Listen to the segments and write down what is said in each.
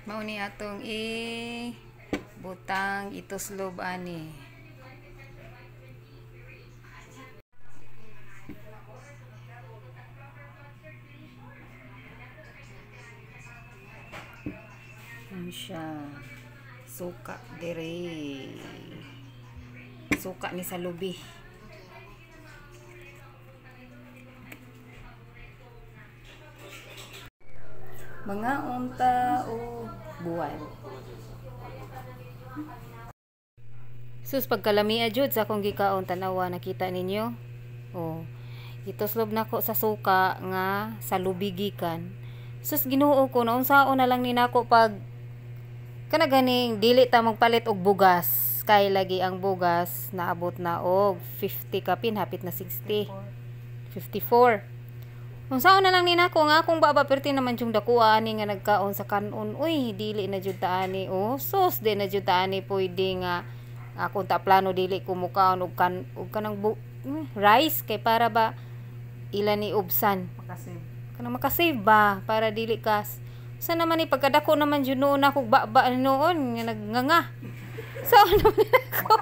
Mao ni atong butang itoslob ani. Siya suka dire, suka ni sa lubi. Mga unta o buwan. Sus pagkalami jud sa akong gikaon tanawa, nakita ninyo? Oh, itoslob nako sa suka nga sa lubi gikan. Sus Ginoo ko, naunsaon na lang ni nako pag kana ganing dili ta magpalit og bugas, kay lagi ang bugas naabot na og 50 kapin, hapit na 60, 54. Unsaon na lang ni nako nga akong baba perti naman yung dakuha ani nga nagkaon sa kanon. Uy, dili na jud ta ani. Oh, sus di na jud ta ani pwede nga akong ta plano dili ko mukaon og kanang rice kay para ba ilan ni ubsan kanang makasave ba para dili kas sa naman ni pagkadako naman jud noon ako baba noon nga nagnganga. Saan naman nako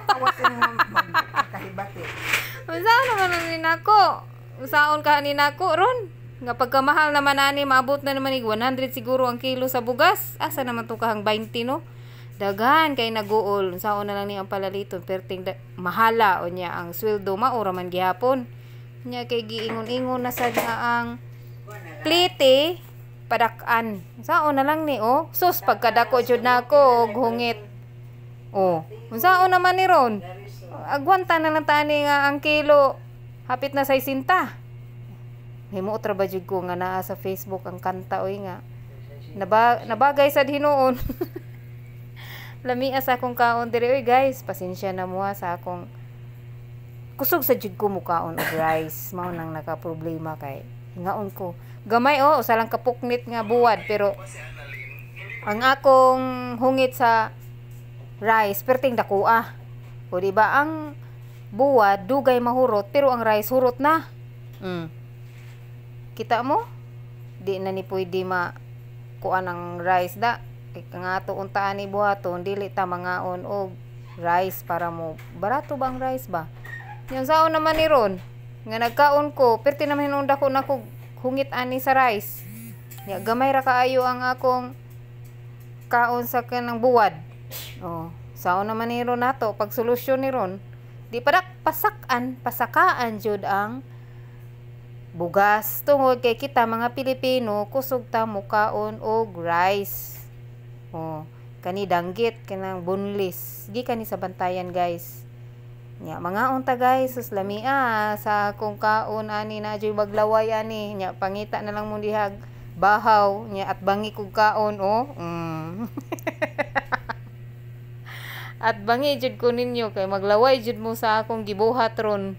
kahibati. Unsaon naman ni nako? Usaon ka ni nako ron? Nga pagkamahal naman ani, maabot na naman 100 siguro ang kilo sa bugas. Asa naman to kahang 20 no? Daghan kay naguol. Saan na lang ni ang palaliton perting mahala o niya ang sweldo maura man gihapon. Nya kay giingon-ingon na sad nga ang plite padakan. Saan na lang ni oh. Sus pagkadako jud nako og hungit. Oh, unsaon naman ni ron? Agwanta na lang tani nga ang kilo hapit na 60. Himo tra ba jud ko nga naa sa Facebook ang kanta oy nga nabagay sad hinuon. Lami sa akong kaon diri oy guys, pasensya na mo sa akong kusog sa jud ko mukaon og rice. Mao nang naka-problema kay hingaon ko. Gamay usa lang kapuknit nga buwad pero ang akong hungit sa rice perting dakuha. O di ba ang buwad dugay mahurot pero ang rice hurot na. Kita mo? Di na ni pwede kuan ang rice da. Kay nga to untaan ni buhaton dili ta mangaon og rice para mo barato ba ang rice ba? Yang saon naman ni ron nga nagkaon ko perti naman hinunda ko na ko hungit ani sa rice. Ya gamay ra kaayo ang akong kaon sa kanang buwad. Saon naman ni ron nato pag solusyon ni ron di padak pasakaan jud ang bugas tungod kay kita mga Pilipino kusog ta mukaon og rice. Kani danggit kanang boneless gi kani sa bantayan guys. Nya mga unta guys sus lamia sa kung kaon ani na joy maglaway ani nya pangita na lang mo dihag bahaw nya at bangi kog kaon at bangi jud ko ninyo kay maglaway jud mo sa akong gibuhat ron.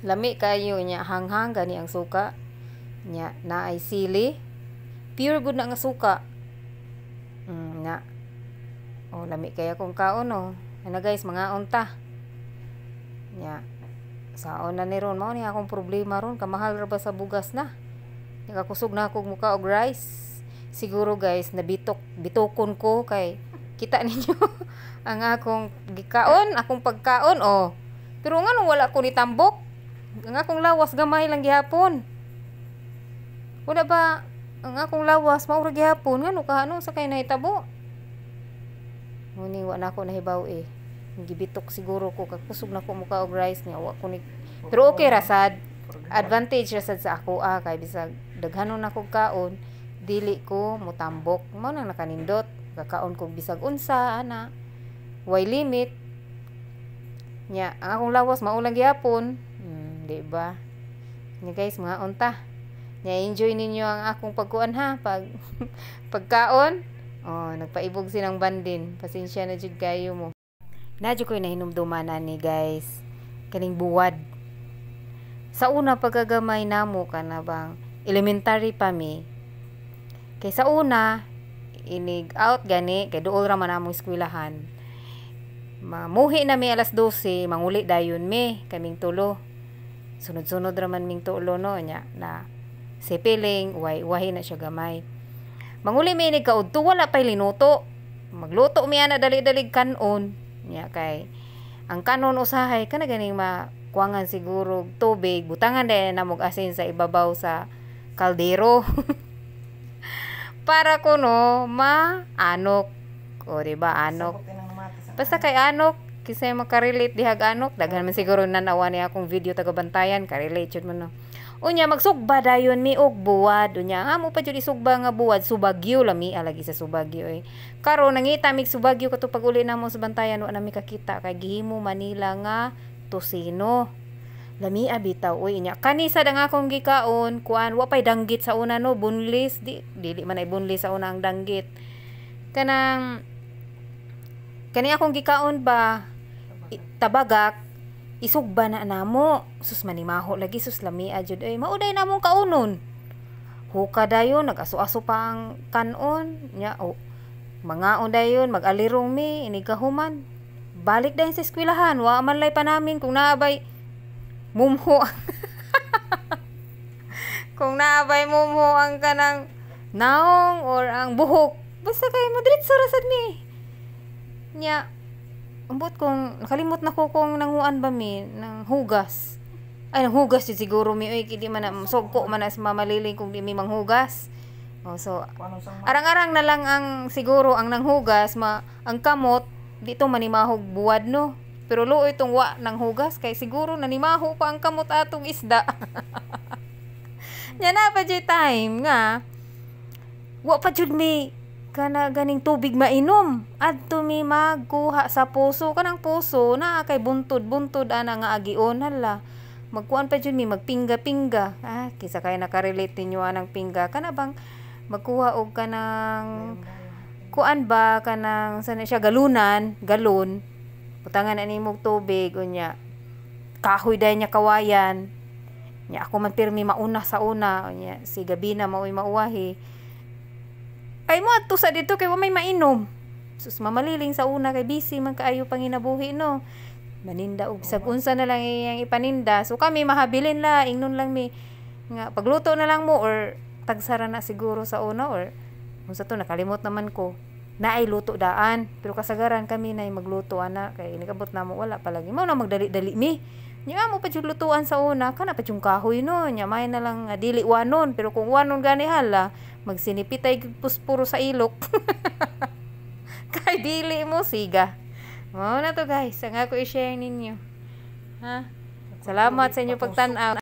Lami kayo nya hanghang gani ang suka nya naay sili pure good na nga suka. Lami kaya kung kaon ano guys mga unta nya saon na ni ron mao ni akong problema ron kamahal ra ba sa bugas na nakakusog na akong muka og rice. Siguro guys bitokon ko kay kita ninyo ang akong gikaon akong pagkaon pero nganong wala ko ni tambok ang akong lawas gamay lang gihapon. Wala ba ang akong lawas mao ra gihapon ngano kahanong sa kay nahitabo. Muni wa na ko nahibaw gibitok siguro ko kakusog na ko muka og rice niya wa ko ni pero okay ra sad advantage ra sad sa ako kay bisag daghanon na kog kaon dili ko mutambok mao nang nakanindot kakaon kog bisag unsa ana way limit nya ang akong lawas mao lang gihapon di ba nya guys mga unta nya enjoy ninyo ang akong pagkuan pagkaon nagpaibog silang bandin pasensya na jud kayo mo. Nadyo ko'y nahinumduman ni guys kaning buwad sa una pagagamay namo kana bang elementary pa mi kay sa una inig out gani kay duol ra man among eskwelahan mamuhi na mi alas 12 manguli dayon mi kaming tulo sunod-sunod ra man ming tulo nya na sipiling wahi na siya gamay manguli mi inig kaudto wala pay linuto magluto mi ana dali-dali kanon nya kay ang kanon usahay kana ganing makuangan siguro tubig butangan din na mog asin sa ibabaw sa kaldero para kuno maanok diba anok basta kay anok kisay makarelate dihag anok daghan man siguro nanawa ni akong video taga-bantayan karelate jud mo unya magsugba dayon mi og buwad unya amo pa jud isugba nga buwad subagyo lami lagi sa subagyo karon nangita mig subagyo kato pag uli namo sa bantayan wa nami kakita kay gihimo Manila nga tosino lami bitaw unya kanisa dang akong gikaon kuan wa pay danggit sa una boneless dili man ay boneless sa una ang danggit kani akong gikaon ba tabagak isugba na namo sus manimaho lagi sus lami jud mauday namong kaunon huka dayon nag-aso-aso pa ang kanon nya mangaon dayon mag-alirong mi inigahuman balik dayon sa eskwelahan wa man lay pa namin kung naabay mumho kung naabay mumho ang kanang naong or ang buhok basta kay madiretso ra sad mi nya ambot kung nakalimot na ko kung nanguan ba mi ng hugas nang hugas yun siguro mi kidi man na sugko man as mamaliling kung di mi manghugas so arang-arang na lang ang siguro ang nanghugas ang kamot dito manimahog buwad pero luoy itong wa nang hugas kay siguro nanimaho pa ang kamot atong isda nya na pa jud time nga wa pa jud mi kana ganing tubig mainom adto mi magkuha sa puso kanang puso na kay buntod ana nga agion hala magkuan pa jud mi magpingga-pingga kisa kay nakarelate ninyo anang pingga kana bang magkuha og kanang kuan ba kanang sana siya galon butangan na nimog tubig unya kahoy day niya kawayan nya ako man pirmi mauna sa una unya si gabi na maoy mauwahi ay mo adto sa dito kay wa may mainom sus mamaliling sa una kay busy man kaayo panginabuhi no maninda og bisag unsa na lang iyang ipaninda so kami mahabilin la ingnon lang mi nga pagluto na lang mo or tagsara na siguro sa una or unsa to nakalimot naman ko naay luto daan pero kasagaran kami na magluto ana kay nikabot na mo wala palagi mo na magdali-dali mi nya mo pa jud lutuan sa una kana pa yung kahoy no nya may na lang dili wanon pero kung wanon gani hala magsinipitay puspuro sa ilok kay dili mo siga mo na to guys ang ako i-share ninyo ha salamat sa inyo pagtan-aw